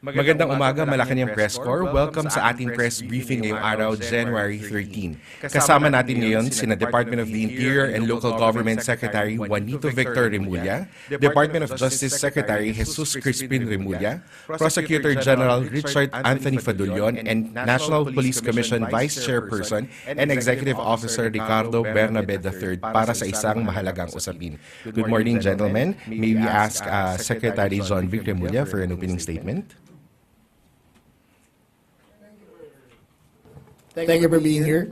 Magandang umaga, Malacañang Press Corps. Welcome sa ating press briefing ngayong araw, January 13. Kasama natin ngayon sina Department of the Interior and Local Government Secretary Juanito Victor Remulla, Department of Justice Secretary Jesus Crispin Remulla, Prosecutor General Richard Anthony Fadulyon, and National Police Commission Vice Chairperson and Executive Officer Ricardo Bernabe III para sa isang mahalagang usapin. Good morning, gentlemen. May we ask Secretary John Vic Remulla for an opening statement? Thank you for being here.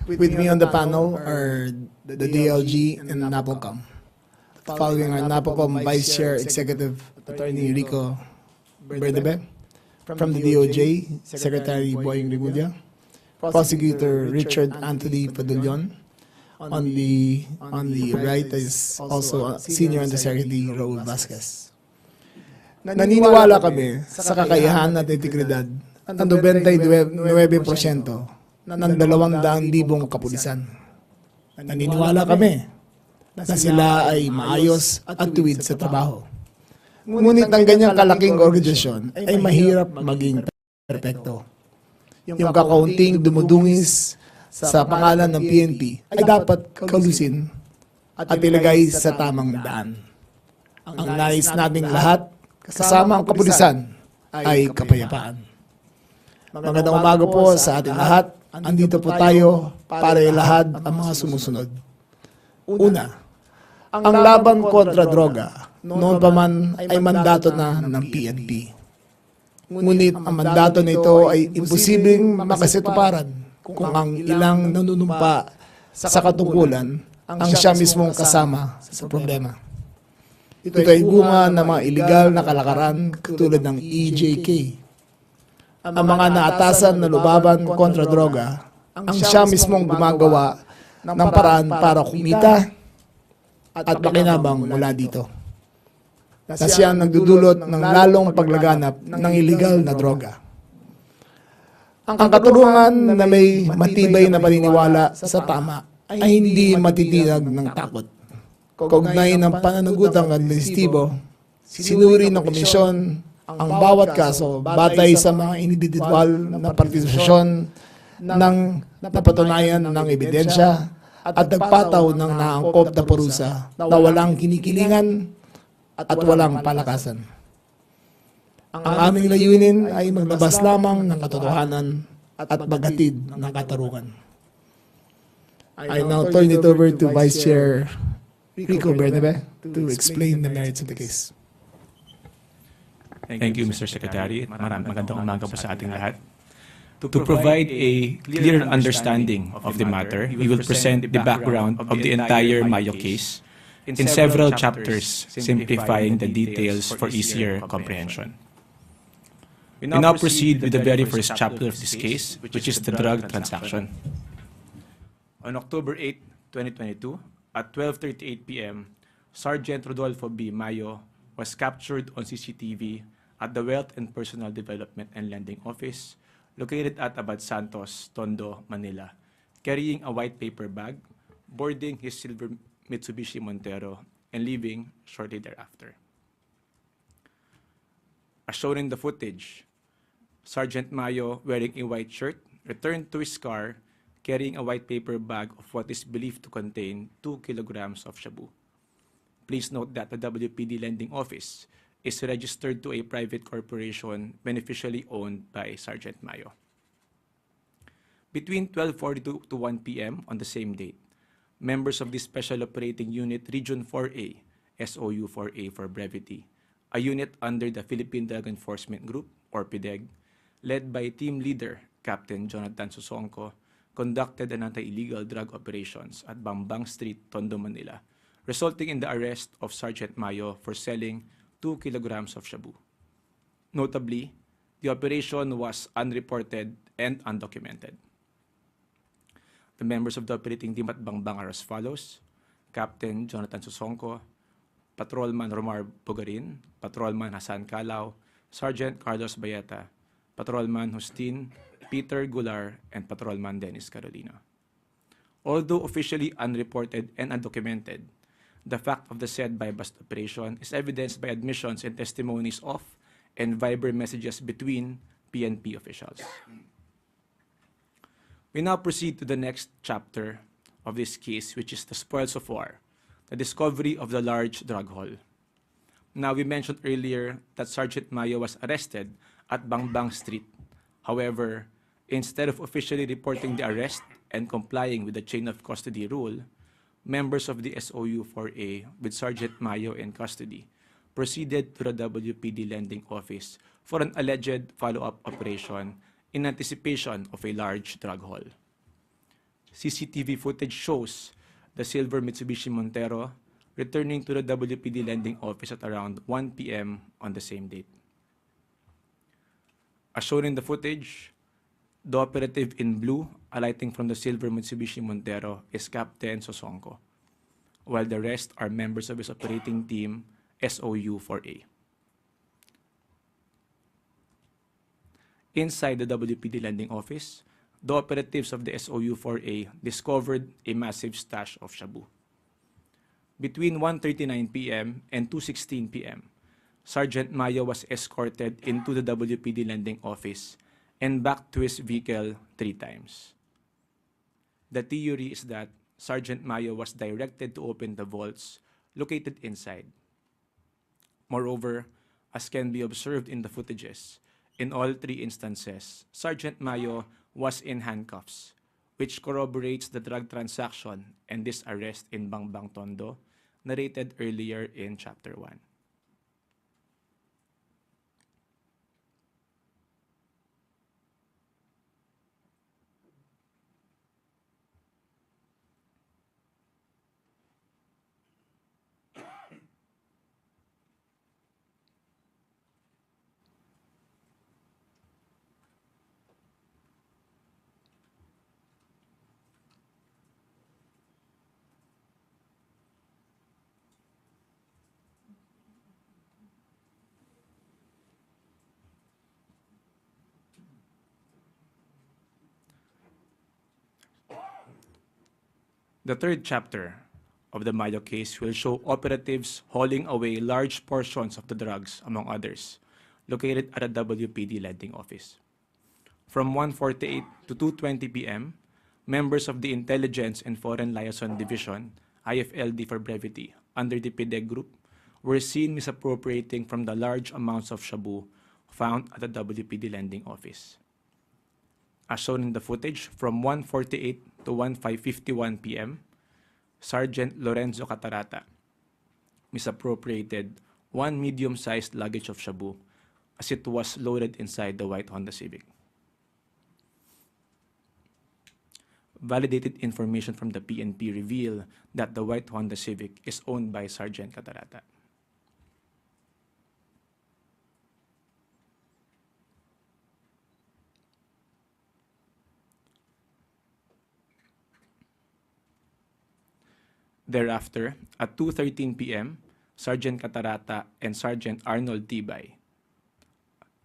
With me on the panel are the DLG and NAPOCOM. Following our NAPOCOM Vice Chair Executive Attorney Rico Bernabe, from the DOJ, Secretary Boying Remulla, Prosecutor Richard Anthony Fadulyon. On the right is also Senior Undersecretary Raul Vasquez. Naniniwala kami sa kakayahan at integridad ng 99% ng 200,000 kapulisan. Naniniwala kami na sila ay maayos at tuwid sa trabaho. Ngunit ang ganyang kalaking organisasyon ay mahirap maging perpekto. Yung kakaunting dumudungis sa pangalan ng PNP ay dapat kalusin at ilagay sa tamang daan. Ang nais nating lahat, kasama ang kapulisan, ay kapayapaan. Magandang umaga po sa ating lahat. Andito po tayo para ilahad ang mga sumusunod. Una, ang laban kontra droga noon pa man ay mandato na ng PNP. Ngunit ang mandato nito ay imposibleng makasituparan kung ang ilang nanunumpa sa katungkulan ang siya mismong kasama sa problema. Ito ay bunga ng mga iligal na kalakaran katulad ng EJK. Ang mga naatasan na lubaban kontra droga, ang siya mismong gumagawa ng paraan para kumita at makinabang mula dito. Na siya ang nagdudulot ng lalong paglaganap ng iligal na droga. Ang katarungan na may matibay na paniniwala sa tama ay hindi matitinag ng takot. Kaugnay ng pananagutang administratibo, sinuri ng komisyon ang bawat kaso batay sa mga individual na partisipasyon ng napatunayan ng ebidensya at nagpataw ng naangkop na parusa na walang kinikilingan at walang palakasan. Ang aming layunin ay maglabas lamang ng katotohanan at maghatid ng katarungan. I now turn it over to Vice Chair Rico Bernabe to explain the merits of the case. Thank you, Mr. Secretary. Magandang umaga po sa ating lahat. To provide a clear understanding of the matter, we will present the background of the entire Mayo case in several chapters, simplifying the details for easier comprehension. We now proceed with the very first chapter of this case, which is the drug transaction. On October 8, 2022, at 12:38 p.m., Sergeant Rodolfo B. Mayo was captured on CCTV at the Wealth and Personal Development and Lending Office, located at Abad Santos, Tondo, Manila, carrying a white paper bag, boarding his silver Mitsubishi Montero, and leaving shortly thereafter. As shown in the footage, Sergeant Mayo, wearing a white shirt, returned to his car, carrying a white paper bag of what is believed to contain 2 kilograms of shabu. Please note that the WPD Lending Office is registered to a private corporation beneficially owned by Sergeant Mayo. Between 12:42 to 1 p.m. on the same date, members of the Special Operating Unit Region 4A, SOU 4A for brevity, a unit under the Philippine Drug Enforcement Group, or PDEG, led by team leader Captain Jonathan Susongko, conducted an anti-illegal drug operations at Bambang Street, Tondo, Manila, resulting in the arrest of Sergeant Mayo for selling 2 kilograms of shabu. Notably, the operation was unreported and undocumented. The members of the operating team at Bangbang are as follows: Captain Jonathan Susongko, Patrolman Romar Bugarin, Patrolman Hasan Calao, Sergeant Carlos Bayeta, Patrolman Justin, Peter Gular, and Patrolman Dennis Carolina. Although officially unreported and undocumented, the fact of the said buy-bust operation is evidenced by admissions and testimonies of and Viber messages between PNP officials. We now proceed to the next chapter of this case, which is the spoils of war, the discovery of the large drug haul. Now, we mentioned earlier that Sergeant Mayo was arrested at Bangbang Street. However, instead of officially reporting the arrest and complying with the chain of custody rule, members of the SOU-4A with Sergeant Mayo in custody proceeded to the WPD lending office for an alleged follow-up operation in anticipation of a large drug haul. CCTV footage shows the silver Mitsubishi Montero returning to the WPD lending office at around 1 p.m. on the same date. As shown in the footage, the operative in blue alighting from the silver Mitsubishi Montero is Captain Sosonko, while the rest are members of his operating team, SOU-4A. Inside the WPD lending office, the operatives of the SOU-4A discovered a massive stash of shabu. Between 1:39 p.m. and 2:16 p.m., Sergeant Mayo was escorted into the WPD lending office and back to his vehicle 3 times. The theory is that Sergeant Mayo was directed to open the vaults located inside. Moreover, as can be observed in the footages, in all 3 instances, Sergeant Mayo was in handcuffs, which corroborates the drug transaction and this arrest in Bangbang Tondo, narrated earlier in Chapter 1. The 3rd chapter of the Mayo case will show operatives hauling away large portions of the drugs, among others, located at a WPD lending office. From 1:48 to 2:20 p.m., members of the Intelligence and Foreign Liaison Division, IFLD for brevity, under the PIDEG group, were seen misappropriating from the large amounts of shabu found at the WPD lending office. As shown in the footage, from 1:48 to 1:51 p.m., Sergeant Lorenzo Catarata misappropriated 1 medium-sized luggage of shabu as it was loaded inside the white Honda Civic. Validated information from the PNP reveal that the white Honda Civic is owned by Sergeant Catarata. Thereafter, at 2:13 p.m., Sergeant Catarata and Sergeant Arnold Tibay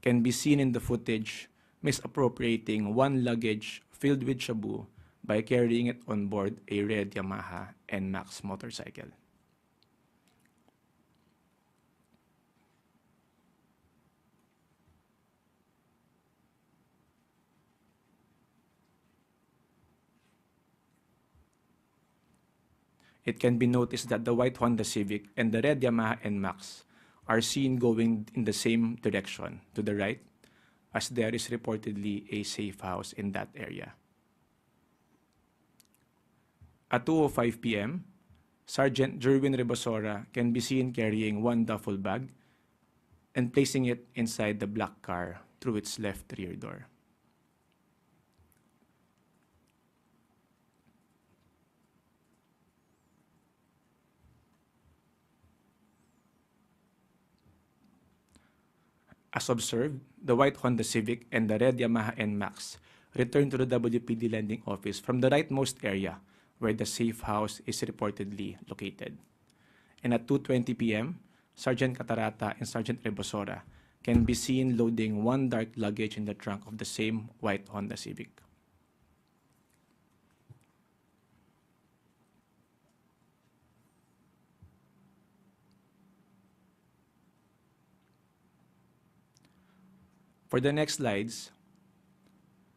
can be seen in the footage misappropriating 1 luggage filled with shabu by carrying it on board a red Yamaha NMAX motorcycle. It can be noticed that the white Honda Civic and the red Yamaha NMAX are seen going in the same direction to the right, as there is reportedly a safe house in that area. At 2:05 p.m., Sergeant Jerwin Rebosora can be seen carrying 1 duffel bag and placing it inside the black car through its left rear door. As observed, the white Honda Civic and the red Yamaha NMAX returned to the WPD lending office from the rightmost area where the safe house is reportedly located. And at 2:20 p.m., Sergeant Catarata and Sergeant Rebosora can be seen loading 1 dark luggage in the trunk of the same white Honda Civic. For the next slides,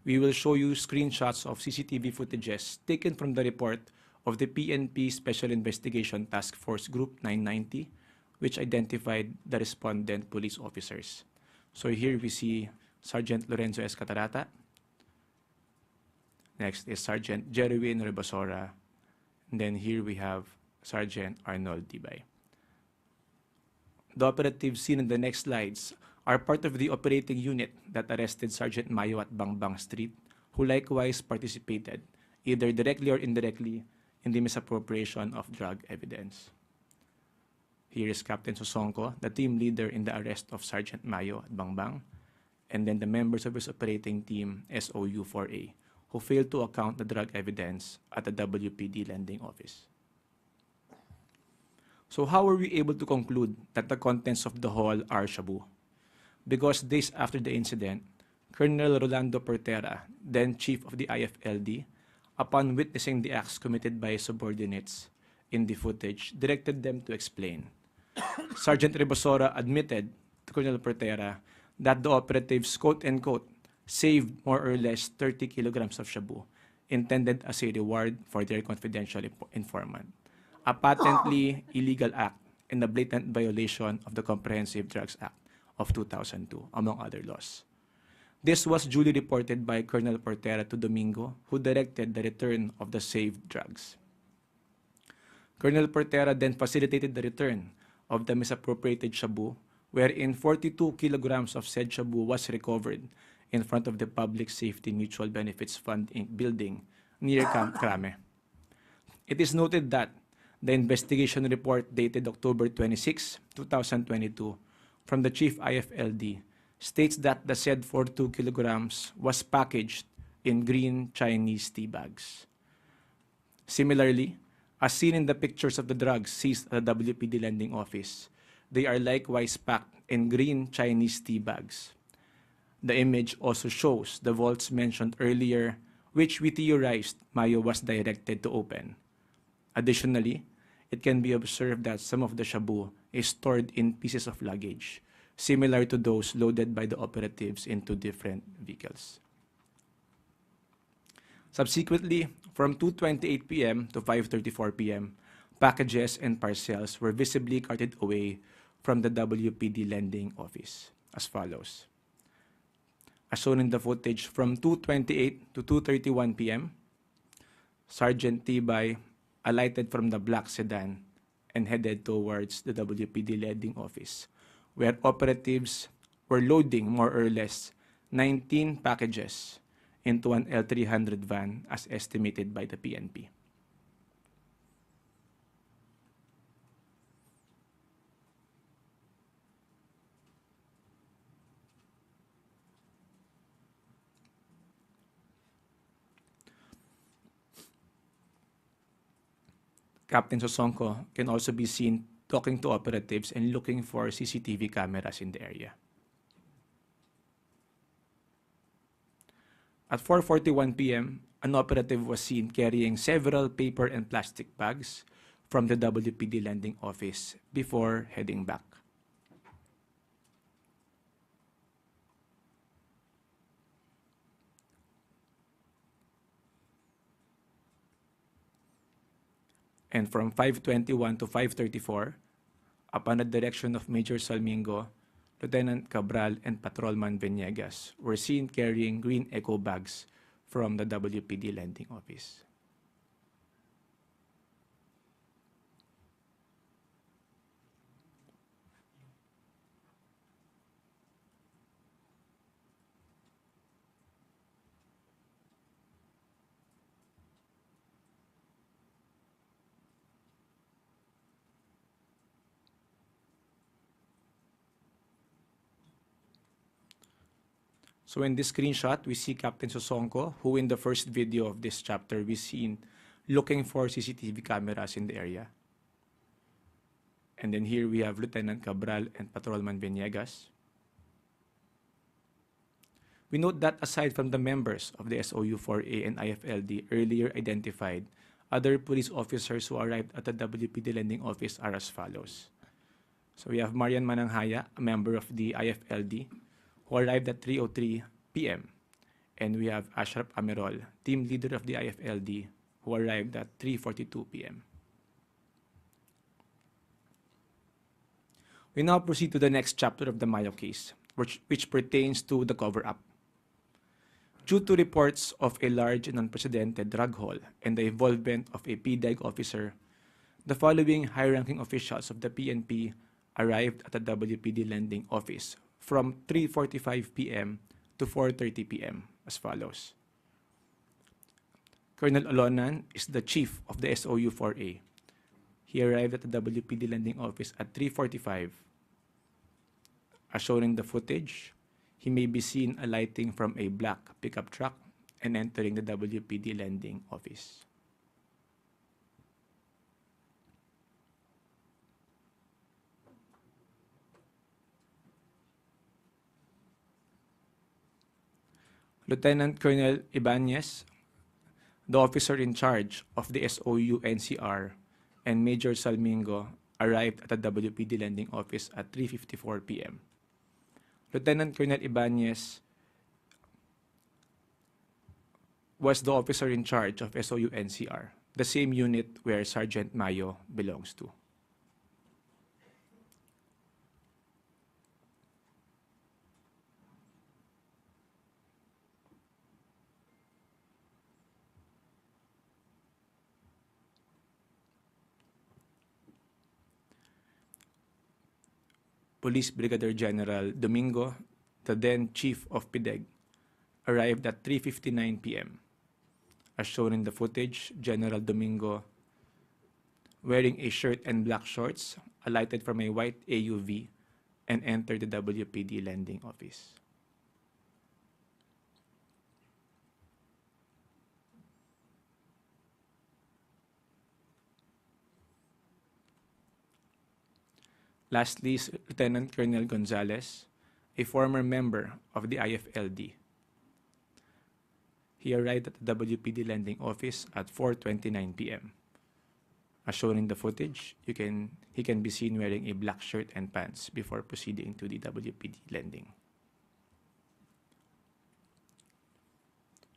we will show you screenshots of CCTV footages taken from the report of the PNP Special Investigation Task Force Group 990, which identified the respondent police officers. So here we see Sergeant Lorenzo S. Catarata. Next is Sergeant Jerwin Rebasora. And then here we have Sergeant Arnold Tibay. The operatives seen in the next slides are part of the operating unit that arrested Sergeant Mayo at Bangbang Street, who likewise participated, either directly or indirectly, in the misappropriation of drug evidence. Here is Captain Sosonko, the team leader in the arrest of Sergeant Mayo at Bangbang, and then the members of his operating team, SOU-4A, who failed to account the drug evidence at the WPD lending office. So how were we able to conclude that the contents of the haul are shabu? Because days after the incident, Colonel Rolando Portera, then chief of the IFLD, upon witnessing the acts committed by his subordinates in the footage, directed them to explain. Sergeant Rebasora admitted to Colonel Portera that the operatives, quote-unquote, saved more or less 30 kilograms of shabu, intended as a reward for their confidential informant, a patently illegal act and a blatant violation of the Comprehensive Drugs Act of 2002, among other laws. This was duly reported by Colonel Portera to Domingo, who directed the return of the saved drugs. Colonel Portera then facilitated the return of the misappropriated shabu, wherein 42 kilograms of said shabu was recovered in front of the Public Safety Mutual Benefits Fund building near Camp Crame. It is noted that the investigation report dated October 26, 2022, from the Chief IFLD states that the said 42 kilograms was packaged in green Chinese tea bags. Similarly, as seen in the pictures of the drugs seized at the WPD lending office, they are likewise packed in green Chinese tea bags. The image also shows the vaults mentioned earlier, which we theorized Mayo was directed to open. Additionally, it can be observed that some of the shabu is stored in pieces of luggage, similar to those loaded by the operatives into different vehicles. Subsequently, from 2:28 p.m. to 5:34 p.m., packages and parcels were visibly carted away from the WPD lending office as follows. As shown in the footage, from 2:28 to 2:31 p.m., Sergeant Tibay alighted from the black sedan and headed towards the WPD lending office, where operatives were loading more or less 19 packages into an L300 van as estimated by the PNP. Captain Sosonko can also be seen talking to operatives and looking for CCTV cameras in the area. At 4:41 p.m., an operative was seen carrying several paper and plastic bags from the WPD lending office before heading back. And from 5:21 to 5:34, upon the direction of Major Salmingo, Lieutenant Cabral and Patrolman Venegas were seen carrying green eco bags from the WPD lending office. So in this screenshot, we see Captain Sosonko, who in the first video of this chapter we seen looking for CCTV cameras in the area. And then here we have Lieutenant Cabral and Patrolman Venegas. We note that aside from the members of the SOU-4A and IFLD earlier identified, other police officers who arrived at the WPD lending office are as follows. So we have Marian Mananghaya, a member of the IFLD, who arrived at 3:03 p.m. And we have Ashraf Amirol, team leader of the IFLD, who arrived at 3:42 p.m. We now proceed to the next chapter of the Mayo case, which pertains to the cover-up. Due to reports of a large and unprecedented drug haul and the involvement of a PDEG officer, the following high-ranking officials of the PNP arrived at the WPD lending office from 3:45 p.m. to 4:30 p.m. as follows. Colonel Olonan is the chief of the SOU-4A. He arrived at the WPD lending office at 3:45. As shown in the footage, he may be seen alighting from a black pickup truck and entering the WPD lending office. Lieutenant Colonel Ibanez, the officer in charge of the SOU NCR, and Major Salmingo arrived at the WPD lending office at 3:54 p.m. Lieutenant Colonel Ibanez was the officer in charge of SOU NCR, the same unit where Sergeant Mayo belongs to. Police Brigadier General Domingo, the then Chief of PDEG, arrived at 3:59 p.m. As shown in the footage, General Domingo, wearing a shirt and black shorts, alighted from a white AUV and entered the WPD lending office. Lastly, Lieutenant Colonel Gonzalez, a former member of the IFLD. He arrived at the WPD lending office at 4:29 p.m. As shown in the footage, he can be seen wearing a black shirt and pants before proceeding to the WPD lending.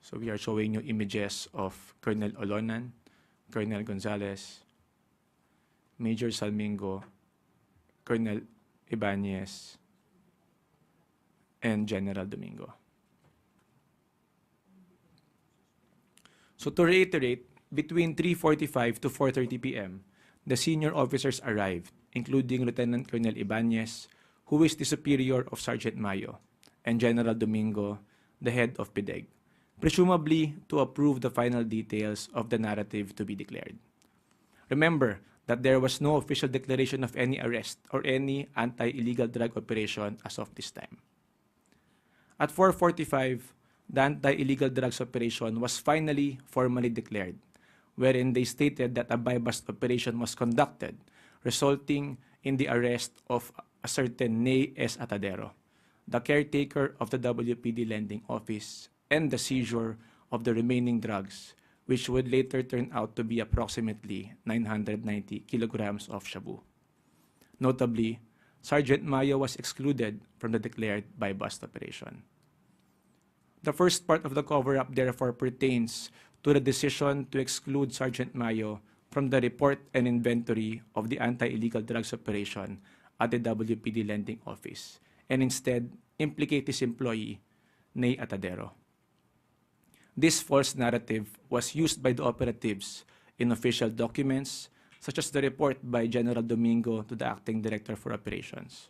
So we are showing you images of Colonel Olonan, Colonel Gonzalez, Major Salmingo, Colonel Ibanez, and General Domingo. So to reiterate, between 3:45 to 4:30 p.m., the senior officers arrived, including Lieutenant Colonel Ibanez, who is the superior of Sergeant Mayo, and General Domingo, the head of PDEG, presumably to approve the final details of the narrative to be declared. Remember that there was no official declaration of any arrest or any anti-illegal drug operation as of this time. At 4:45, the anti-illegal drugs operation was finally formally declared, wherein they stated that a buy-bust operation was conducted, resulting in the arrest of a certain Nay S. Atadero, the caretaker of the WPD lending office, and the seizure of the remaining drugs, which would later turn out to be approximately 990 kilograms of shabu. Notably, Sergeant Mayo was excluded from the declared buy-bust operation. The first part of the cover-up therefore pertains to the decision to exclude Sergeant Mayo from the report and inventory of the anti-illegal drugs operation at the WPD lending office, and instead implicate his employee, Nay Atadero. This false narrative was used by the operatives in official documents, such as the report by General Domingo to the Acting Director for Operations.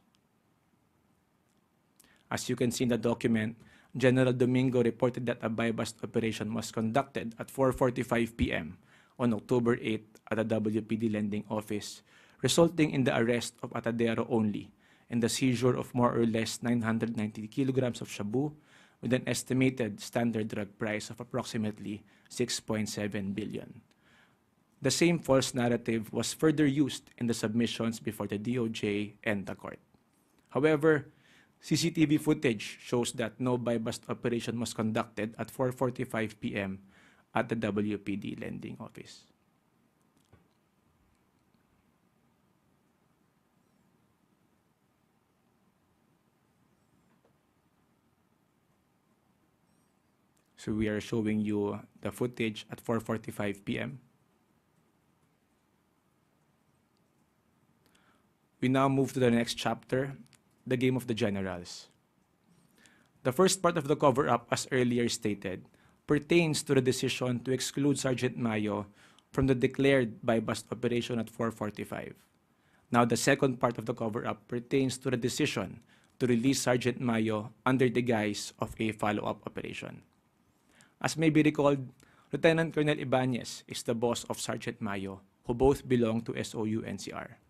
As you can see in the document, General Domingo reported that a buy-bust operation was conducted at 4:45 p.m. on October 8 at the WPD lending office, resulting in the arrest of Atadero only and the seizure of more or less 990 kilograms of shabu, with an estimated standard drug price of approximately 6.7 billion. The same false narrative was further used in the submissions before the DOJ and the court. However, CCTV footage shows that no buy-bust operation was conducted at 4:45 p.m. at the WPD lending office. So we are showing you the footage at 4:45 p.m. We now move to the next chapter, the game of the generals. The first part of the cover-up, as earlier stated, pertains to the decision to exclude Sergeant Mayo from the declared buy-bust operation at 4:45. Now, the second part of the cover-up pertains to the decision to release Sergeant Mayo under the guise of a follow-up operation. As may be recalled, Lieutenant Colonel Ibanez is the boss of Sergeant Mayo, who both belong to SOU NCR.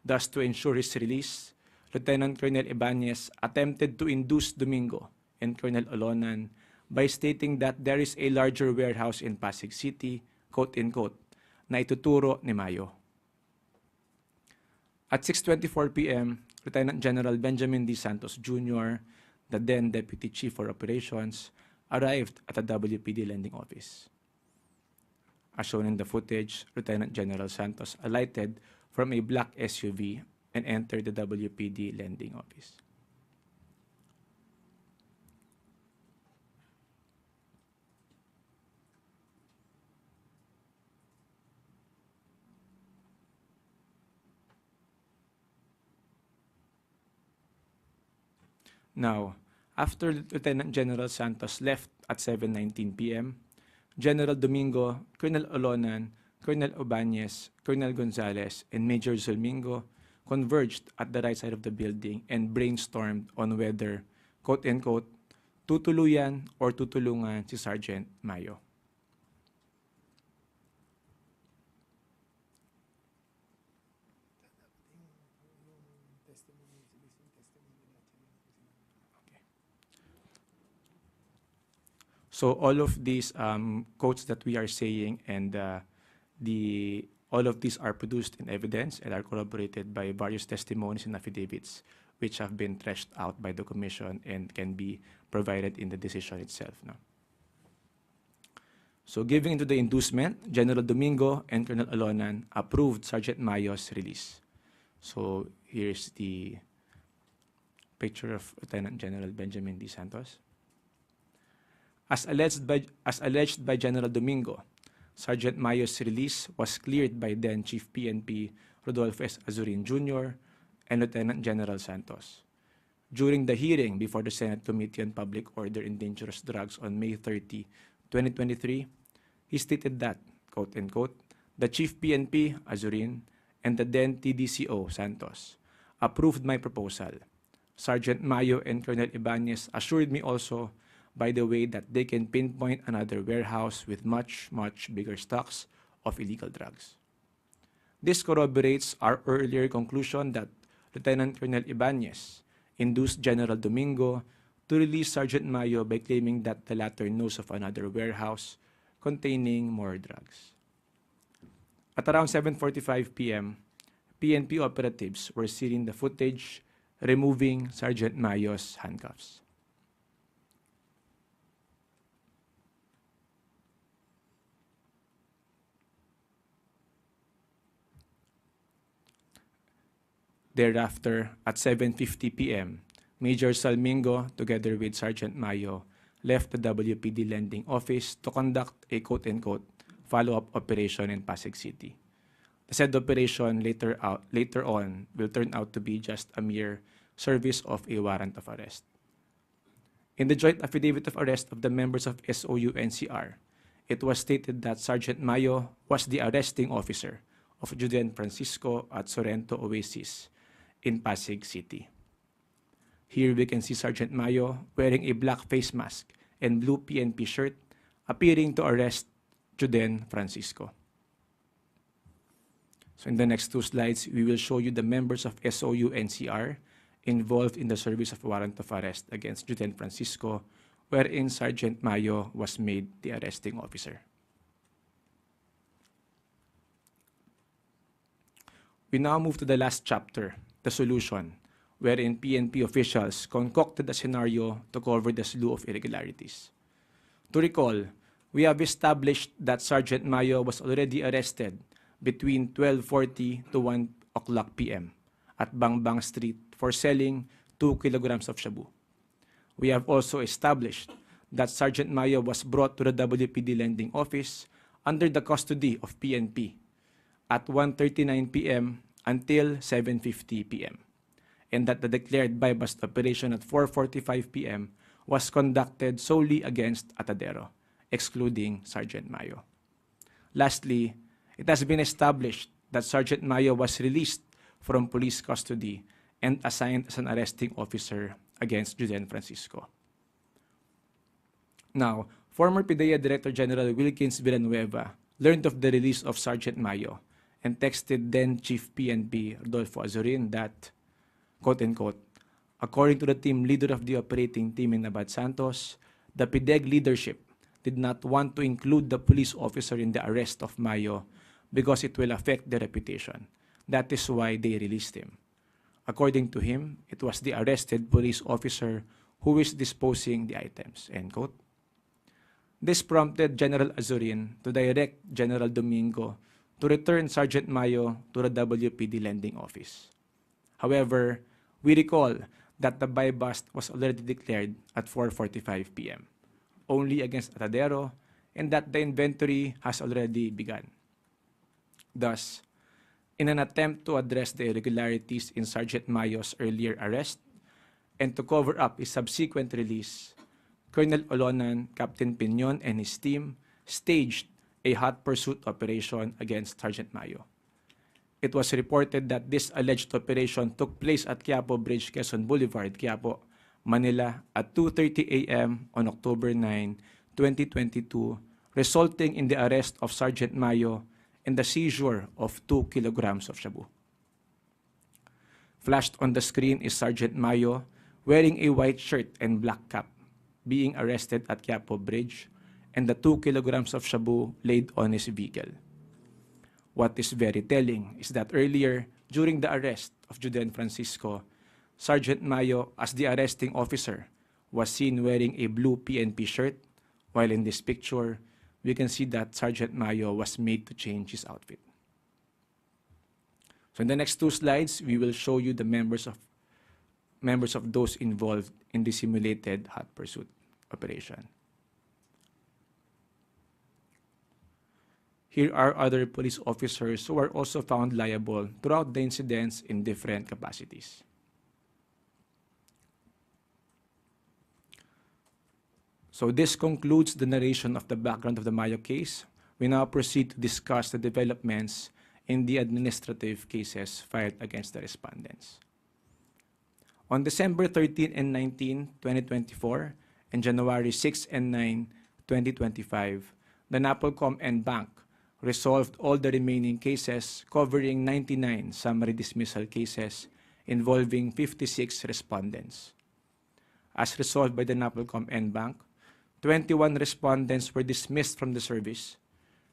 Thus, to ensure his release, Lieutenant Colonel Ibanez attempted to induce Domingo and Colonel Olonan by stating that there is a larger warehouse in Pasig City, quote-unquote, na ituturo ni Mayo. At 6:24 p.m., Lieutenant General Benjamin D. Santos Jr., the then Deputy Chief for Operations, arrived at the WPD Lending Office. As shown in the footage, Lieutenant General Santos alighted from a black SUV and entered the WPD Lending Office. Now, after Lieutenant General Santos left at 7:19 p.m., General Domingo, Colonel Olonan, Colonel Obanez, Colonel Gonzalez, and Major Zulmingo converged at the right side of the building and brainstormed on whether, quote-unquote, tutuluyan or tutulungan si Sergeant Mayo. So all of these quotes that we are saying and all of these are produced in evidence and are corroborated by various testimonies and affidavits which have been threshed out by the Commission and can be provided in the decision itself. No? So giving into the inducement, General Domingo and Colonel Alonan approved Sergeant Mayo's release. So here's the picture of Lieutenant General Benjamin D. Santos. As alleged by General Domingo, Sergeant Mayo's release was cleared by then Chief PNP Rodolfo S. Azurin Jr. and Lieutenant General Santos. During the hearing before the Senate Committee on Public Order and Dangerous Drugs on May 30, 2023, he stated that, quote-unquote, the Chief PNP, Azurin, and the then TDCO, Santos, approved my proposal. Sergeant Mayo and Colonel Ibanez assured me also, by the way, that they can pinpoint another warehouse with much, much bigger stocks of illegal drugs. This corroborates our earlier conclusion that Lieutenant Colonel Ibanez induced General Domingo to release Sergeant Mayo by claiming that the latter knows of another warehouse containing more drugs. At around 7:45 p.m., PNP operatives were seeing the footage removing Sergeant Mayo's handcuffs. Thereafter, at 7:50 p.m., Major Salmingo, together with Sergeant Mayo, left the WPD lending office to conduct a quote-unquote follow-up operation in Pasig City. The said operation later on will turn out to be just a mere service of a warrant of arrest. In the joint affidavit of arrest of the members of SOU NCR, it was stated that Sergeant Mayo was the arresting officer of Juden Francisco at Sorrento Oasis in Pasig City. Here we can see Sergeant Mayo wearing a black face mask and blue PNP shirt, appearing to arrest Juden Francisco. So in the next two slides, we will show you the members of SOU NCR involved in the service of warrant of arrest against Juden Francisco, wherein Sergeant Mayo was made the arresting officer. We now move to the last chapter, the solution, wherein PNP officials concocted a scenario to cover the slew of irregularities. To recall, we have established that Sergeant Mayo was already arrested between 12:40 to 1 o'clock p.m. at Bangbang Street for selling 2 kilograms of shabu. We have also established that Sergeant Mayo was brought to the WPD Lending Office under the custody of PNP at 1:39 p.m. until 7:50 p.m. and that the declared buy-bust operation at 4:45 p.m. was conducted solely against Atadero, excluding Sergeant Mayo. Lastly, it has been established that Sergeant Mayo was released from police custody and assigned as an arresting officer against Juden Francisco. Now, former PIDEA Director General Wilkins Villanueva learned of the release of Sergeant Mayo and texted then Chief PNP Rodolfo Azurin that, quote-unquote, according to the team leader of the operating team in Abad Santos, the PIDEG leadership did not want to include the police officer in the arrest of Mayo because it will affect their reputation. That is why they released him. According to him, it was the arrested police officer who is disposing the items, end quote. This prompted General Azurin to direct General Domingo to return Sergeant Mayo to the WPD Lending Office. However, we recall that the buy-bust was already declared at 4:45 p.m. only against Atadero and that the inventory has already begun. Thus, in an attempt to address the irregularities in Sergeant Mayo's earlier arrest and to cover up his subsequent release, Colonel Olonan, Captain Piñon, and his team staged a hot pursuit operation against Sergeant Mayo. It was reported that this alleged operation took place at Quiapo Bridge, Quezon Boulevard, Quiapo, Manila at 2:30 a.m. on October 9, 2022, resulting in the arrest of Sergeant Mayo and the seizure of 2 kilograms of shabu. Flashed on the screen is Sergeant Mayo wearing a white shirt and black cap, being arrested at Quiapo Bridge, and the 2 kilograms of shabu laid on his vehicle. What is very telling is that earlier, during the arrest of Juden Francisco, Sergeant Mayo, as the arresting officer, was seen wearing a blue PNP shirt, while in this picture, we can see that Sergeant Mayo was made to change his outfit. So in the next 2 slides, we will show you the members of those involved in the simulated hot pursuit operation. Here are other police officers who are also found liable throughout the incidents in different capacities. So this concludes the narration of the background of the Mayo case. We now proceed to discuss the developments in the administrative cases filed against the respondents. On December 13 and 19, 2024, and January 6 and 9, 2025, the NAPOLCOM and Bank resolved all the remaining cases covering 99 summary dismissal cases involving 56 respondents. As resolved by the NAPOLCOM and Bank, 21 respondents were dismissed from the service,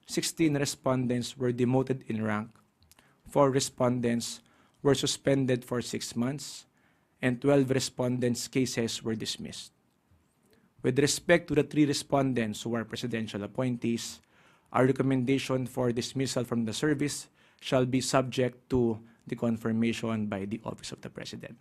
16 respondents were demoted in rank, 4 respondents were suspended for 6 months, and 12 respondents' cases were dismissed. With respect to the 3 respondents who are presidential appointees, our recommendation for dismissal from the service shall be subject to the confirmation by the Office of the President.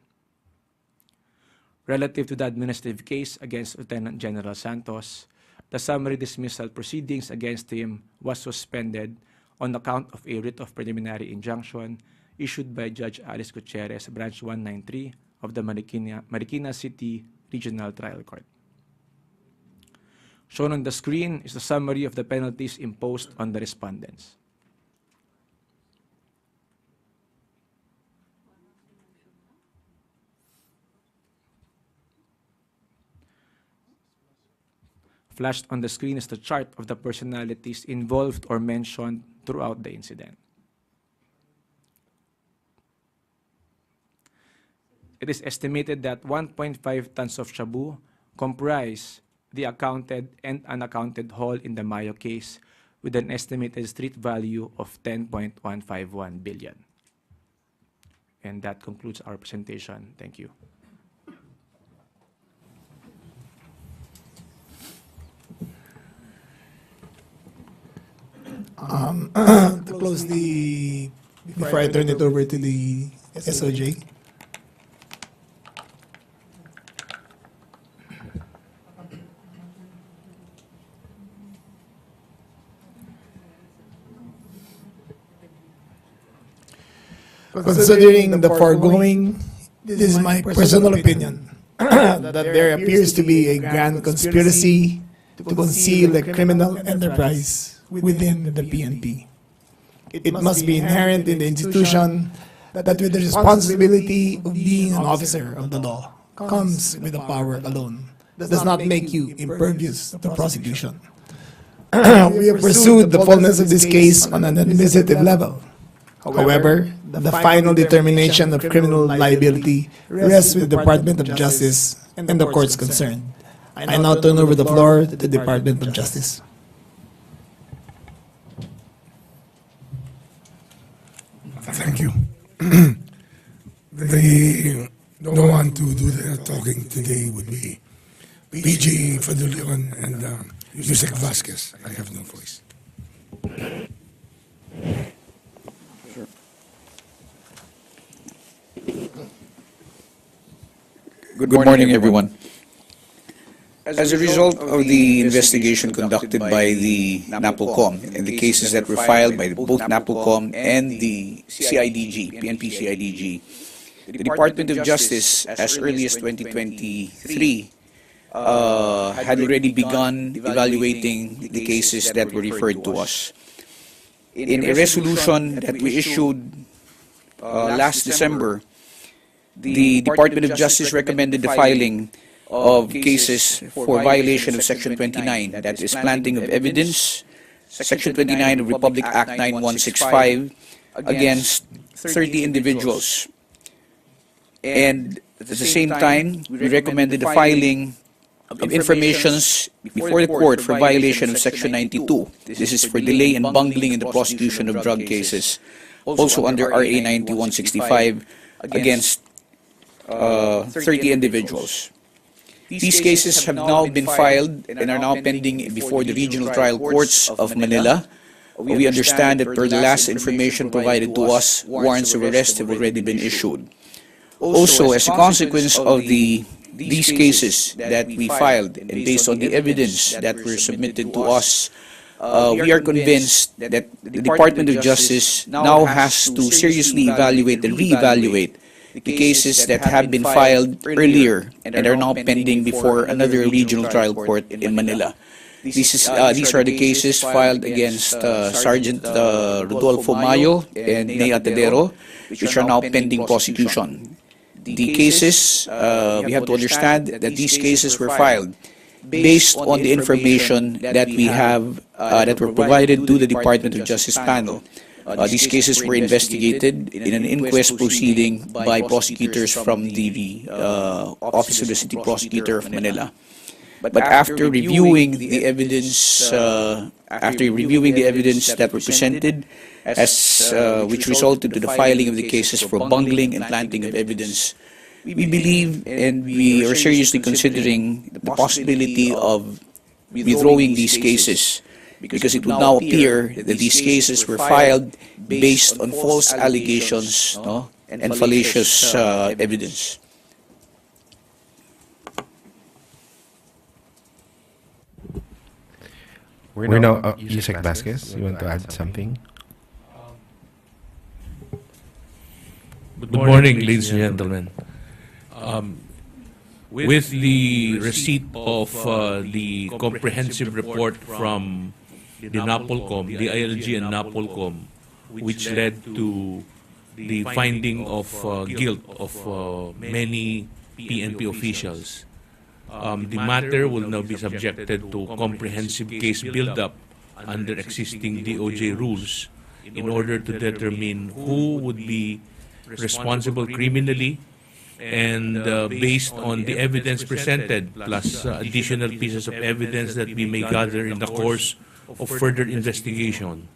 Relative to the administrative case against Lieutenant General Santos, the summary dismissal proceedings against him was suspended on account of a writ of preliminary injunction issued by Judge Alice Gutierrez, Branch 193 of the Marikina City Regional Trial Court. Shown on the screen is the summary of the penalties imposed on the respondents. Flashed on the screen is the chart of the personalities involved or mentioned throughout the incident. It is estimated that 1.5 tons of shabu comprise the accounted and unaccounted haul in the Mayo case with an estimated street value of 10.151 billion. And that concludes our presentation. Thank you. To close before I turn it over to the SOJ. Considering the foregoing, this is my personal opinion that there appears to be a grand conspiracy to conceal a criminal enterprise within the PNP. It must be inherent in the institution that with the responsibility of being an officer of the law comes with the power alone, does not make you impervious to prosecution. We have pursued the fullness of this case on an administrative level. However, the final determination of criminal liability rests with the Department of Justice and the courts concerned. I now turn over the floor to the Department of Justice. Thank you. The one to do the talking today would be PG Fadulion and Yusek Vasquez. I have no voice. Good morning, everyone. As a result of the investigation conducted by the NAPOLCOM and the cases that were filed by both NAPOLCOM and the CIDG, PNP CIDG, the Department of Justice, as early as 2023, had already begun evaluating the cases that were referred to us. In a resolution that we issued last December, the Department of Justice recommended the filing of cases for violation of Section 29, that is planting of evidence, Section 29 of Republic Act 9165, against 30 individuals. And at the same time, we recommended the filing of informations before the court for violation of Section 92. This is for delay and bungling in the prosecution of drug cases, also under RA 9165, against 30 individuals. These cases have now been filed and are now pending before the regional trial courts of Manila. We understand that per the last information provided to us, warrants of arrest have already been issued. Also, as a consequence of these cases that we filed and based on the evidence that were submitted to us, we are convinced that the Department of Justice now has to seriously evaluate and reevaluate the cases that have been filed earlier and are now pending before another regional trial court in Manila. These are the cases filed against Sergeant Rodolfo Mayo and Ney Atedero, which are now pending prosecution. The cases, we have to understand that these cases were filed based on the information that we have, that were provided to the Department of Justice panel. These cases were investigated in an inquest proceeding by prosecutors from the Office of the City Prosecutor of Manila. But after reviewing the evidence, that were presented, which resulted to the filing of the cases for bungling and planting of evidence, we believe and we are seriously considering the possibility of withdrawing these cases, because it would now appear that these cases were filed based on false allegations, and fallacious evidence. We're now, Yusek Vasquez, you want to add something? Good morning, ladies and gentlemen. With the receipt of the comprehensive report from the NAPOLCOM, the ILG and NAPOLCOM, which led to the finding of guilt of many PNP officials, the matter will now be subjected to comprehensive case build-up under existing DOJ rules in order to determine who would be responsible criminally, and based on the evidence presented, plus additional pieces of evidence that we may gather in the course of further investigation,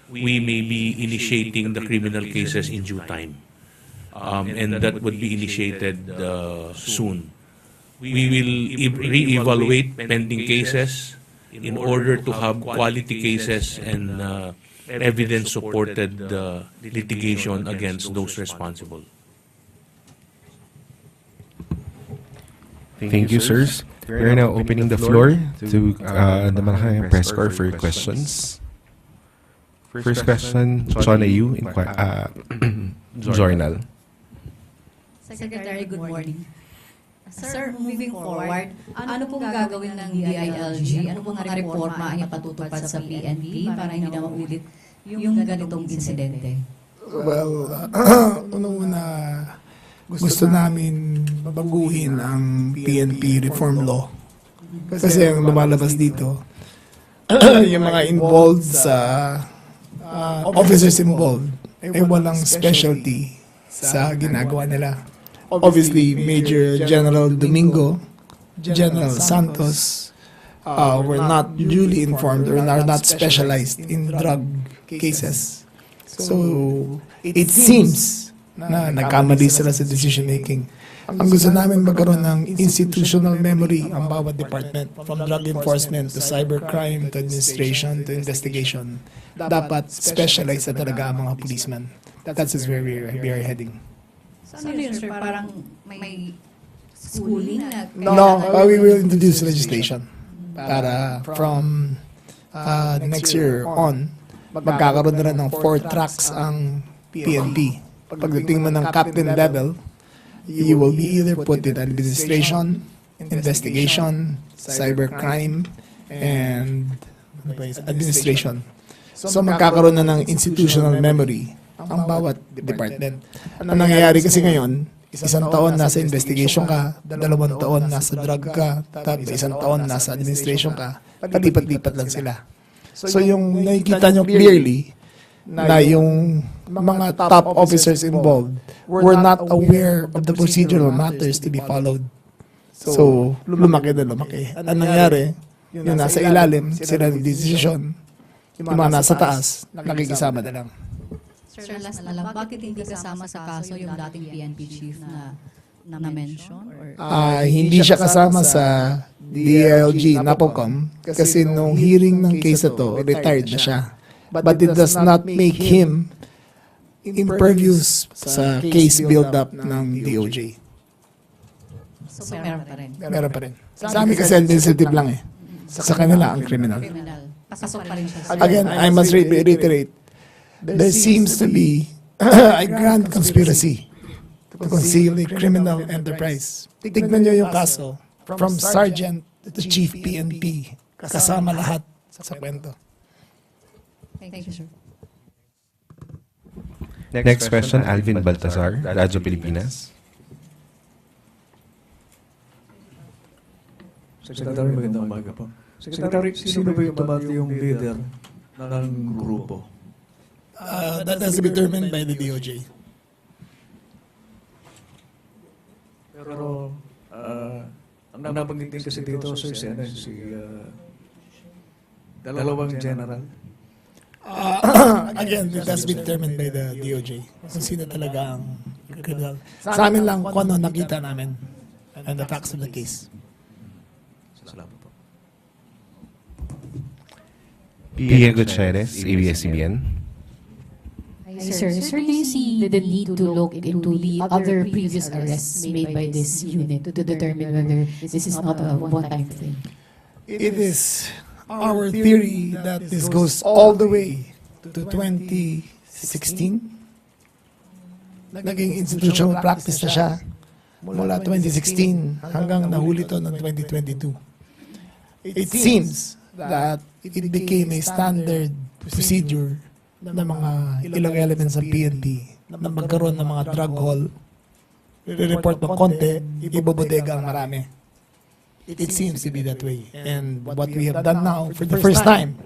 we may be initiating the criminal cases in due time. And that would be initiated soon. We will re-evaluate pending cases in order to have quality cases and evidence-supported litigation against those responsible. Thank you, sirs. We're now opening the floor to the Malacañang Press Corps for questions. First question, Chona Yu, Journal. Secretary, good morning. Sir, moving forward, ano pong gagawin ng DILG? Ano pong mga reforma ang ipatutupad sa PNP para hindi na maulit yung ganitong insidente? Well, unang-una, gusto namin baguhin ang PNP reform law. Kasi ang lumalabas dito, yung mga involved sa officers involved ay walang specialty sa ginagawa nila. Obviously, Major General Domingo, General Santos were not duly informed or are not specialized in drug cases. So, it seems na nagkamali sila sa decision making. Ang gusto namin magkaroon ng institutional memory ang bawat department, from drug enforcement to cybercrime to administration to investigation. Dapat specialized na talaga ang mga policemen. That's where we are heading. So, ano yun, sir? Parang may schooling na... No, we will introduce legislation para from next year on, magkakaroon na rin ng 4 tracks ang PNP. Pagdating mo ng captain level, you will be either put in administration, investigation, cybercrime, and administration. So magkakaroon na ng institutional memory ang bawat department. Ang nangyayari kasi ngayon, 1 taon nasa investigation ka, 2 taon nasa drug ka, 1 taon nasa administration ka, palipat-lipat lang sila. So yung nakikita nyo clearly na yung mga top officers involved were not aware of the procedural matters to be followed. So lumaki na lumaki. Ang nangyari, yung nasa ilalim, sila ng decision, yung mga nasa taas, nakikisama na lang. Sir, last na lang, bakit hindi kasama sa kaso yung dating PNP chief na mention? Hindi siya kasama sa DILG Napocom kasi nung hearing ng case na to, retired na siya. But it does not make him impervious sa case build-up ng DOJ. So, meron pa rin. Meron pa rin. Sa amin kasi administrative lang eh. Sa kanila ang criminal. Pasok pa rin siya. Again, I must reiterate, there seems to be a grand conspiracy to conceal a criminal enterprise. Tignan nyo yung kaso from Sergeant to Chief PNP, kasama lahat sa kwento. Thank you, sir. Next question, Alvin Baltazar, Radyo Pilipinas. Secretary, magandang umaga po. Secretary, sino ba yung tumati yung leader ng grupo? That has to be determined by the DOJ. Pero, ang nabanggit din kasi dito, sir, si dalawang general. Again, it has to be determined by the DOJ. Kung sino talaga ang criminal. Sa amin lang kung ano nakita namin and the facts of the case. Salamat po. Pia Gutierrez, ABS-CBN. Sir, do you see the need to look into the other previous arrests made by this unit to determine whether this is not a one-time thing? It is our theory that this goes all the way to 2016. Naging institutional practice na siya mula 2016 hanggang nahuli to ng 2022. It seems that it became a standard procedure ng mga ilang elements ng PNP na magkaroon ng mga drug haul, re-report ng konti, ibobodega ang marami. It seems to be that way. And what we have done now for the first time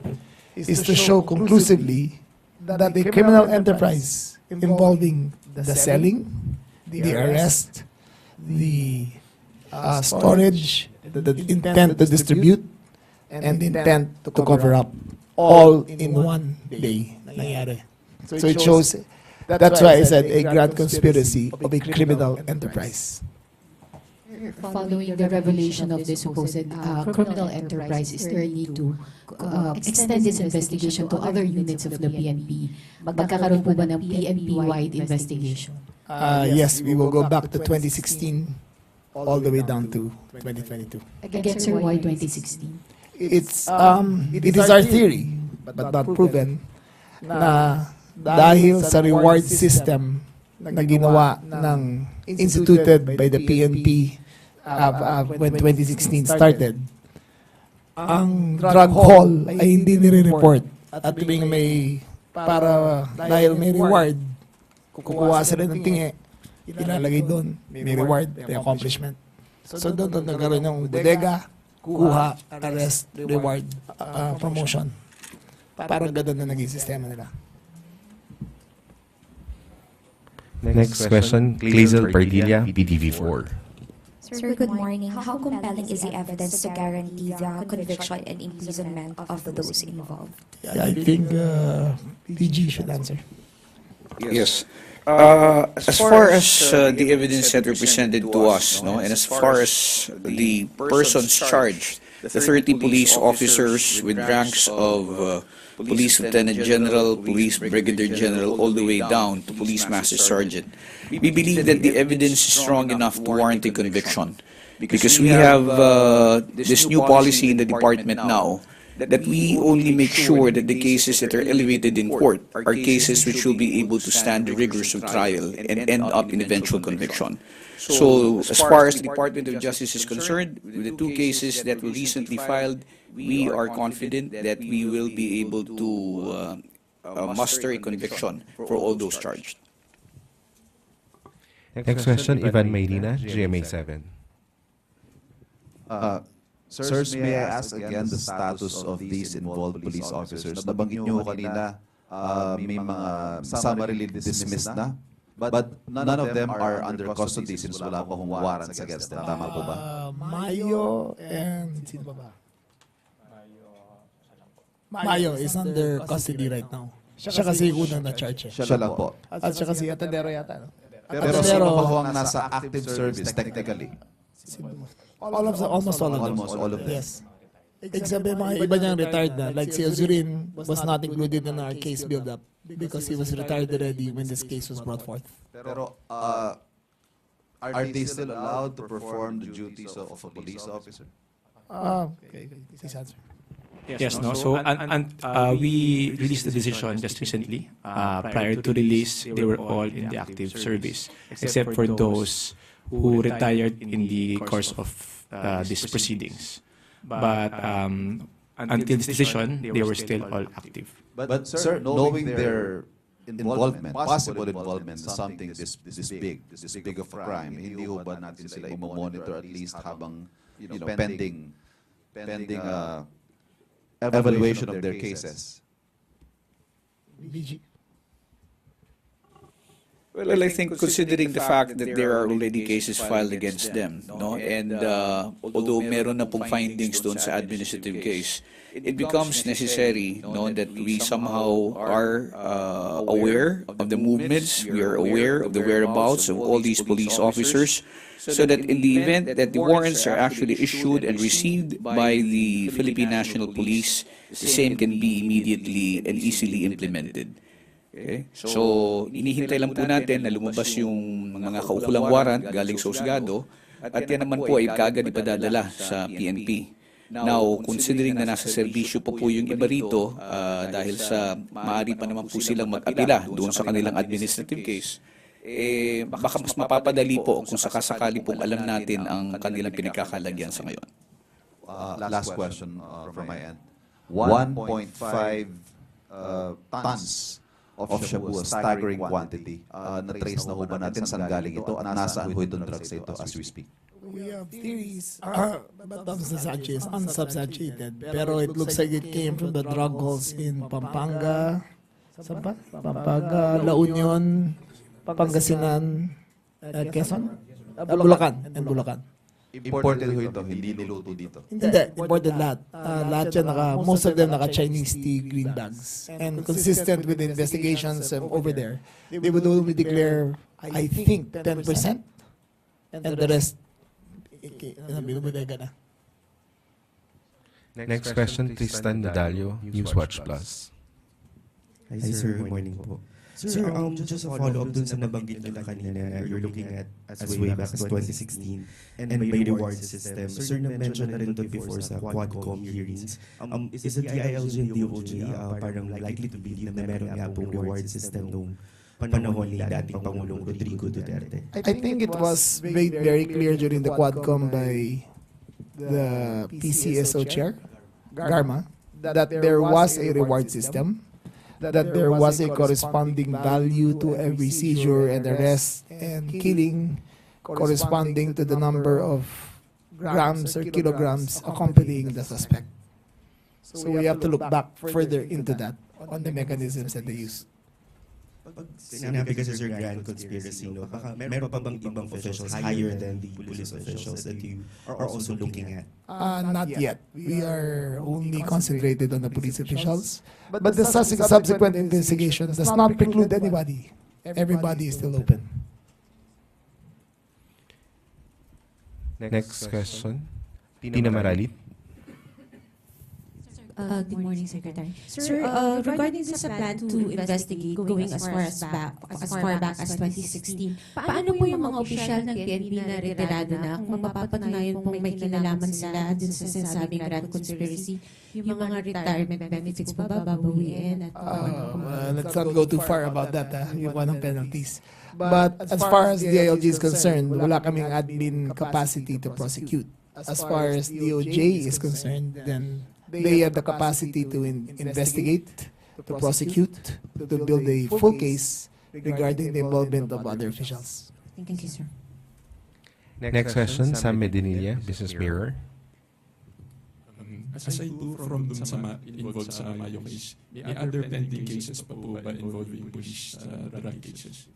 is to show conclusively that a criminal enterprise involving the selling, the arrest, the storage, the intent to distribute, and the intent to cover up, all in one day nangyari. So it shows, that's why I said a grand conspiracy of a criminal enterprise. Following the revelation of this supposed criminal enterprise, is there a need to extend this investigation to other units of the PNP? Magkakaroon po ba ng PNP-wide investigation? Yes, we will go back to 2016 all the way down to 2022. Again, sir, why 2016? It is our theory, but not proven, na dahil sa reward system na ginawa ng instituted by the PNP when 2016 started, ang drug haul ay hindi nire-report at tuwing may dahil may reward, kukuha sila ng tingi, ilalagay doon, may reward, may accomplishment. So doon nagkaroon ng bodega, kuha, arrest, reward, promotion. Parang gano'n na naging sistema nila. Next question, Clazel Pardilla, PTV4. Sir, good morning. How compelling is the evidence to guarantee the conviction and imprisonment of those involved? Yeah, I think PG should answer. Yes. As far as the evidence that were presented to us, and as far as the persons charged, the 30 police officers with ranks of Police Lieutenant General, Police Brigadier General, all the way down to Police Master Sergeant, we believe that the evidence is strong enough to warrant a conviction. Because we have this new policy in the department now that we only make sure that the cases that are elevated in court are cases which will be able to stand the rigors of trial and end up in eventual conviction. So, as far as the Department of Justice is concerned, with the two cases that were recently filed, we are confident that we will be able to muster a conviction for all those charged. Next question, Ivan Mayrina, GMA7. Sirs, may I ask again the status of these involved police officers? Nabanggit nyo kanina, may mga summarily dismissed na, but none of them are under custody since wala pa hong warrants against them. Tama po ba? Mayo and sino ba? Mayo is under custody right now. Siya kasi unang na-charge. Siya lang po. At siya kasi Atadero yata. No? Pero sino pa ho ang nasa active service technically? Almost all of them. Yes. Except yung mga iba niyang retired na. Like si Azurin was not included in our case build-up because he was retired already when this case was brought forth. Pero are they still allowed to perform the duties of a police officer? Okay. Please answer. Yes, no. So, we released the decision just recently. Prior to release, they were all in the active service, except for those who retired in the course of these proceedings. But until this decision, they were still all active. But sir, knowing their involvement, possible involvement in something this big of a crime, hindi ho ba natin sila i-monitor at least habang pending evaluation of their cases? Well, I think considering the fact that there are already cases filed against them, and although meron na pong findings doon sa administrative case, it becomes necessary that we somehow are aware of the movements, we are aware of the whereabouts of all these police officers, so that in the event that the warrants are actually issued and received by the Philippine National Police, the same can be immediately and easily implemented. Okay? So, inihintay lang po natin na lumabas yung mga kaukulang warrant galing sa husgado at yan naman po ay kaagad ipadadala sa PNP. Now, considering na nasa serbisyo pa po yung iba rito dahil sa maaari pa naman po silang mag-apila doon sa kanilang administrative case, baka mas mapapadali po kung sakasakali pong alam natin ang kanilang pinagkakalagyan sa ngayon. Last question from my end. 1.5 tons of shabu, a staggering quantity. Na-trace na ho ba natin saan galing ito at nasaan ho itong drugs na ito as we speak? We have theories, but unsubstantiated. Pero it looks like it came from the drug halls in Pampanga, La Union, Pangasinan, Quezon, Bulacan. Imported ho ito, hindi niluto dito? Hindi, imported lahat. Lahat yan, most of them naka-Chinese tea green bags. And consistent with the investigations over there, they would only declare, I think, 10%. And the rest, binubudega na. Next question, Tristan Nadalio, Newswatch Plus. Hi sir, good morning po. Sir, just a follow-up dun sa nabanggit nyo na kanina, you're looking at as way back as 2016 and may reward system. Sir, na-mention na rin to before sa Quadcom hearings. Is the DILG and DOJ parang likely to believe na meron nga pong reward system nung panahon ni dating Pangulong Rodrigo Duterte? I think it was made very clear during the Quadcom by the PCSO chair, Garma, that there was a reward system, that there was a corresponding value to every seizure and arrest and killing corresponding to the number of grams or kilograms accompanying the suspect. So we have to look back further into that on the mechanisms that they use. Pag sinabi kasi Sir Grand Conspiracy, no, baka meron pa bang ibang officials higher than the police officials that you are also looking at? Not yet. We are only concentrated on the police officials. But the subsequent investigation does not preclude anybody. Everybody is still open. Next question. Tina Maralit. Good morning, Secretary. Sir, regarding sa plan to investigate going as far back as 2016, paano po yung mga opisyal ng PNP na retirado na kung mapapatunayan pong may kinalaman sila dun sa sinasabing grand conspiracy, yung mga retirement benefits po ba babawiin? Let's not go too far about that, yung one ng penalties. But as far as DILG is concerned, wala kaming admin capacity to prosecute. As far as DOJ is concerned, then they have the capacity to investigate, to prosecute, to build a full case regarding the involvement of other officials. Thank you, sir. Next question, Sam Medinilla, Business Mirror. Aside po from dun sa involved sa Mayo case, may other pending cases pa po ba involving police drug cases?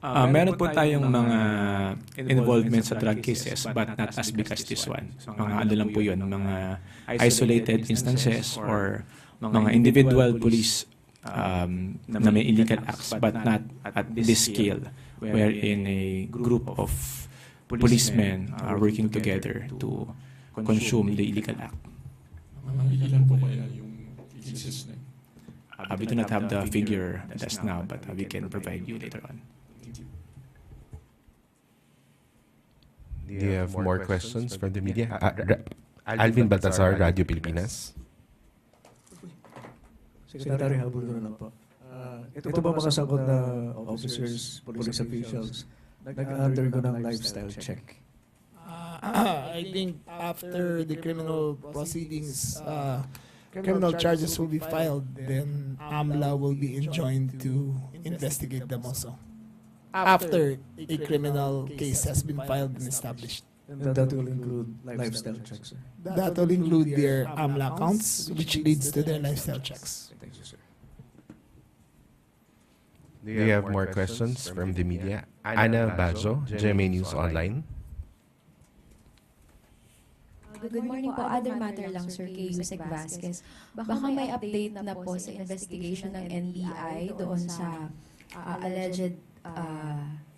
Meron po tayong mga involvement sa drug cases but not as big as this one. Mga ano lang po yun, mga isolated instances or mga individual police na may illegal acts but not at this scale wherein a group of policemen are working together to consume the illegal act. Ilan po kaya yung cases na? We do not have the figure just now but we can provide you later on. Do you have more questions from the media? Alvin Baltazar, Radio Pilipinas. Secretary, habol ko na lang po. Ito ba mga sagot na officers, police officials, nag-undergo ng lifestyle check? I think after the criminal proceedings, criminal charges will be filed, then AMLA will be enjoined to investigate them also. After a criminal case has been filed and established. And that will include lifestyle checks, sir? That will include their AMLA accounts, which leads to their lifestyle checks. Thank you, sir. Do you have more questions from the media? Ana Bajo, GMA News Online. Good morning po. Other matter lang, Sir, kay Yusek Vasquez. Baka may update na po sa investigation ng NBI doon sa alleged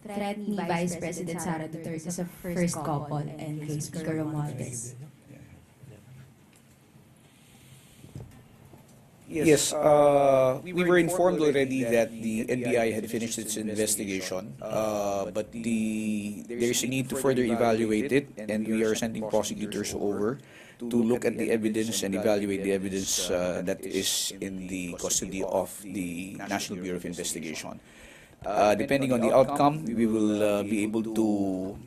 threat ni Vice President Sara Duterte sa first couple and kay Speaker Romualdez. Yes, we were informed already that the NBI had finished its investigation, but there's a need to further evaluate it, and we are sending prosecutors over to look at the evidence and evaluate the evidence that is in the custody of the National Bureau of Investigation. Depending on the outcome, we will be able to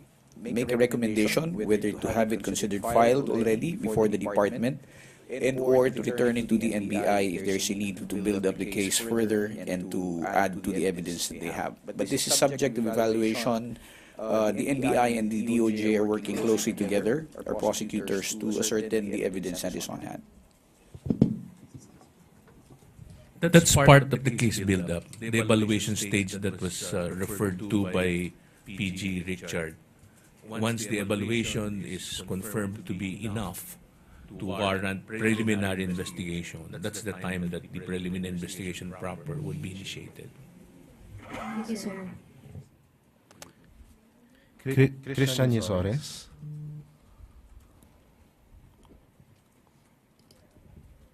make a recommendation whether to have it considered filed already before the department and or to return it to the NBI if there is a need to build up the case further and to add to the evidence that they have. But this is subject to evaluation. The NBI and the DOJ are working closely together, our prosecutors, to ascertain the evidence that is on hand. That's part of the case build-up, the evaluation stage that was referred to by PG Richard. Once the evaluation is confirmed to be enough to warrant preliminary investigation, that's the time that the preliminary investigation proper would be initiated. Thank you, sir. Christian Yesores.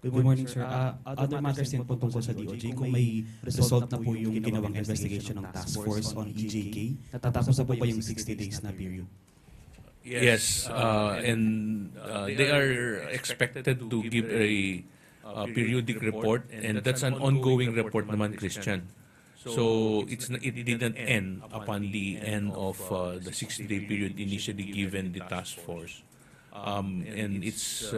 Good morning, sir. Other matters din po tungkol sa DOJ, kung may result na po yung ginawang investigation ng task force on EJK, natapos na po ba yung 60 days na period? Yes, and they are expected to give a periodic report, and that's an ongoing report naman, Christian. So it didn't end upon the end of the 60-day period initially given the task force. And it's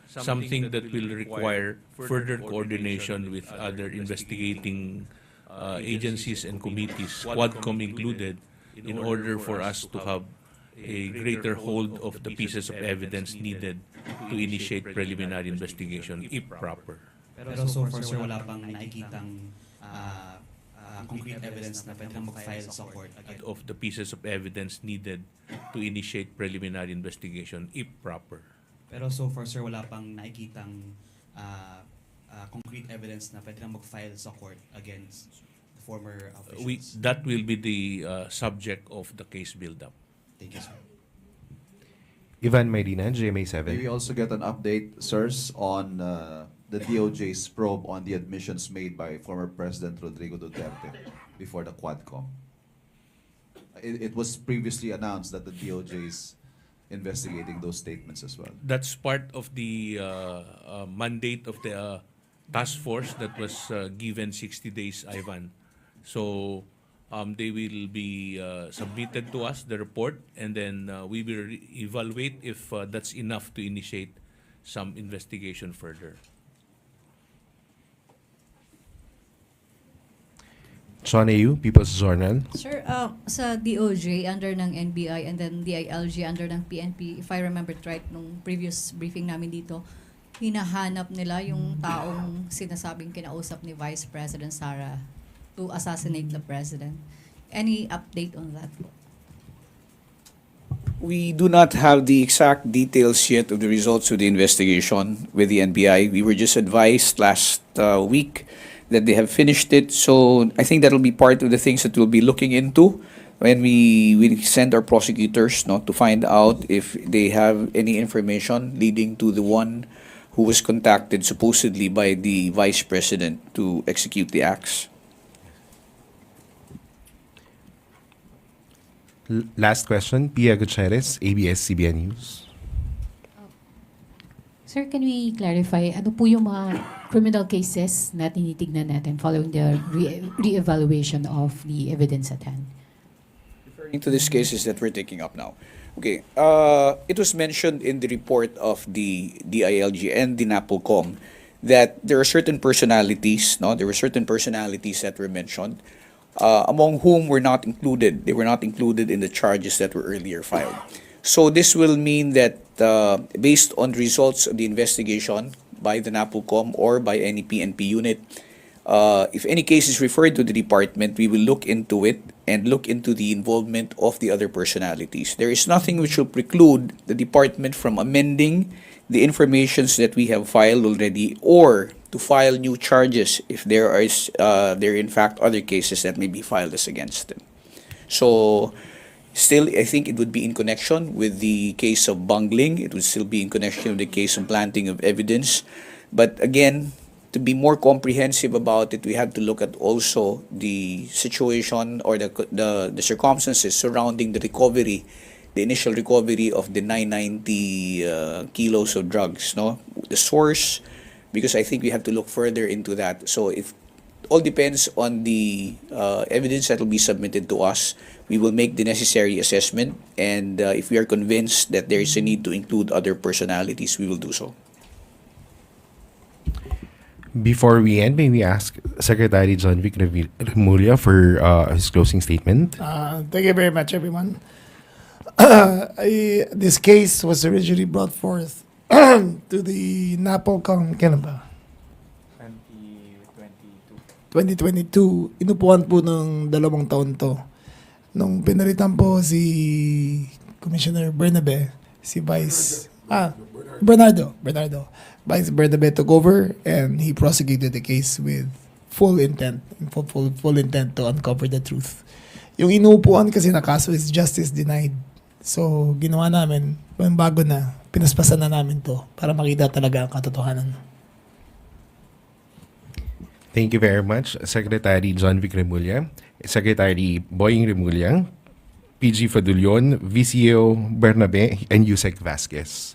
something that will require further coordination with other investigating agencies and committees, Quadcom included, in order for us to have a greater hold of the pieces of evidence needed to initiate preliminary investigation, if proper. Pero so far, sir, wala pang nakikitang concrete evidence na pwede mag-file sa court again? Of the pieces of evidence needed to initiate preliminary investigation, if proper. Pero so far, sir, wala pang nakikitang concrete evidence na pwede mag-file sa court against the former officials? That will be the subject of the case build-up. Thank you, sir. Ivan Mayrina, GMA7. May we also get an update, sirs, on the DOJ's probe on the admissions made by former President Rodrigo Duterte before the Quadcom? It was previously announced that the DOJ is investigating those statements as well. That's part of the mandate of the task force that was given 60 days, Ivan. So they will be submitted to us, the report, and then we will evaluate if that's enough to initiate some investigation further. Sean Ayu, People's Journal. Sir, sa DOJ under ng NBI and then DILG under ng PNP, if I remember it right, nung previous briefing namin dito, hinahanap nila yung taong sinasabing kinausap ni Vice President Sara to assassinate the President. Any update on that? We do not have the exact details yet of the results of the investigation with the NBI. We were just advised last week that they have finished it. So I think that will be part of the things that we'll be looking into when we send our prosecutors to find out if they have any information leading to the one who was contacted supposedly by the Vice President to execute the acts. Last question, Pia Gutierrez, ABS-CBN News. Sir, can we clarify, ano po yung mga criminal cases na tinitignan natin following the re-evaluation of the evidence at hand? Referring to these cases that we're taking up now. Okay, it was mentioned in the report of the DILG and the NAPOLCOM that there are certain personalities, there were certain personalities that were mentioned, among whom were not included. They were not included in the charges that were earlier filed. So this will mean that based on results of the investigation by the NAPOLCOM or by any PNP unit, if any case is referred to the department, we will look into it and look into the involvement of the other personalities. There is nothing which will preclude the department from amending the informations that we have filed already or to file new charges if there are in fact other cases that may be filed as against them. So still, I think it would be in connection with the case of bungling. It would still be in connection with the case of planting of evidence. But again, to be more comprehensive about it, we have to look at also the situation or the circumstances surrounding the recovery, the initial recovery of the 990 kilos of drugs, the source, because I think we have to look further into that. So it all depends on the evidence that will be submitted to us. We will make the necessary assessment, and if we are convinced that there is a need to include other personalities, we will do so. Before we end, may we ask Secretary John Vic Remulla for his closing statement? Thank you very much, everyone. This case was originally brought forth to the NAPOLCOM, kailan ba? 2022. Inupuan po ng 2 taon to. Nung pinalitan po si Commissioner Bernabe, si Bernardo. Vice Bernabe took over and he prosecuted the case with full intent to uncover the truth. Yung inuupuan kasi na kaso is justice denied. So, ginawa namin, bago na, pinaspasan na namin to para makita talaga ang katotohanan. Thank you very much, Secretary John Vic Remulla, Secretary Boying Remulla, PG Fadulion, VCO Bernabe, and Yusek Vasquez.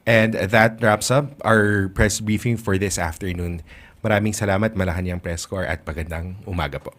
And that wraps up our press briefing for this afternoon. Maraming salamat, Malacañang Press Corps, at magandang umaga po.